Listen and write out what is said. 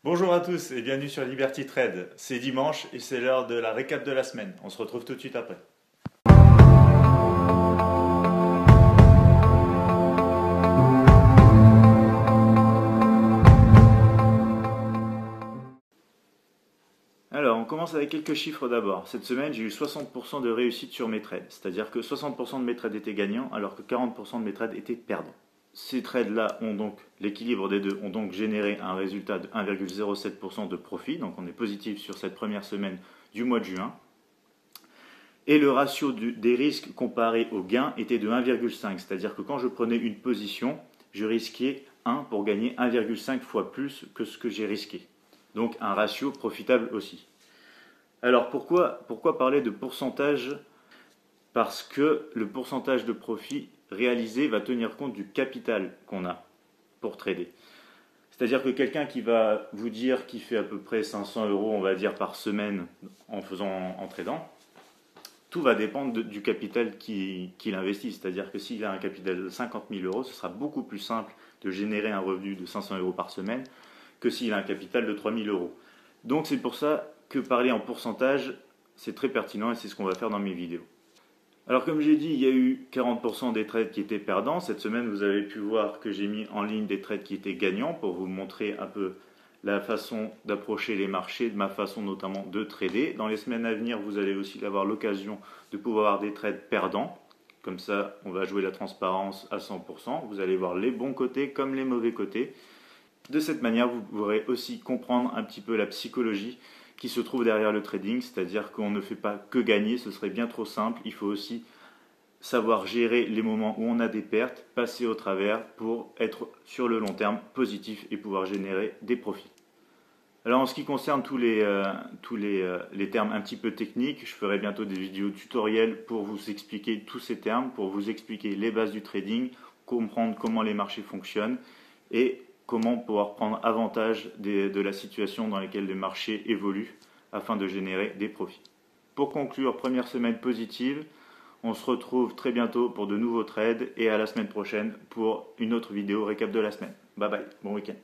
Bonjour à tous et bienvenue sur Liberty Trade. C'est dimanche et c'est l'heure de la récap de la semaine. On se retrouve tout de suite après. Alors, on commence avec quelques chiffres d'abord. Cette semaine, j'ai eu 60% de réussite sur mes trades. C'est-à-dire que 60% de mes trades étaient gagnants alors que 40% de mes trades étaient perdants. Ces trades-là ont donc, l'équilibre des deux, ont donc généré un résultat de 1,07% de profit. Donc on est positif sur cette première semaine du mois de juin. Et le ratio des risques comparé aux gains était de 1,5. C'est-à-dire que quand je prenais une position, je risquais 1 pour gagner 1,5 fois plus que ce que j'ai risqué. Donc un ratio profitable aussi. Alors pourquoi parler de pourcentage? Parce que le pourcentage de profit réalisé va tenir compte du capital qu'on a pour trader. C'est-à-dire que quelqu'un qui va vous dire qu'il fait à peu près 500 euros, on va dire, par semaine en tradant, tout va dépendre du capital qu'il investit. C'est-à-dire que s'il a un capital de 50 000 euros, ce sera beaucoup plus simple de générer un revenu de 500 euros par semaine que s'il a un capital de 3 000 euros. Donc c'est pour ça que parler en pourcentage, c'est très pertinent et c'est ce qu'on va faire dans mes vidéos. Alors comme j'ai dit, il y a eu 40% des trades qui étaient perdants. Cette semaine, vous avez pu voir que j'ai mis en ligne des trades qui étaient gagnants pour vous montrer un peu la façon d'approcher les marchés, de ma façon notamment de trader. Dans les semaines à venir, vous allez aussi avoir l'occasion de pouvoir avoir des trades perdants. Comme ça, on va jouer la transparence à 100%. Vous allez voir les bons côtés comme les mauvais côtés. De cette manière, vous pourrez aussi comprendre un petit peu la psychologie qui se trouve derrière le trading, c'est-à-dire qu'on ne fait pas que gagner, ce serait bien trop simple. Il faut aussi savoir gérer les moments où on a des pertes, passer au travers pour être sur le long terme positif et pouvoir générer des profits. Alors en ce qui concerne tous les termes un petit peu techniques, je ferai bientôt des vidéos tutoriels pour vous expliquer tous ces termes, pour vous expliquer les bases du trading, comprendre comment les marchés fonctionnent et comment pouvoir prendre avantage de la situation dans laquelle les marchés évoluent afin de générer des profits. Pour conclure, première semaine positive, on se retrouve très bientôt pour de nouveaux trades et à la semaine prochaine pour une autre vidéo récap de la semaine. Bye bye, bon week-end.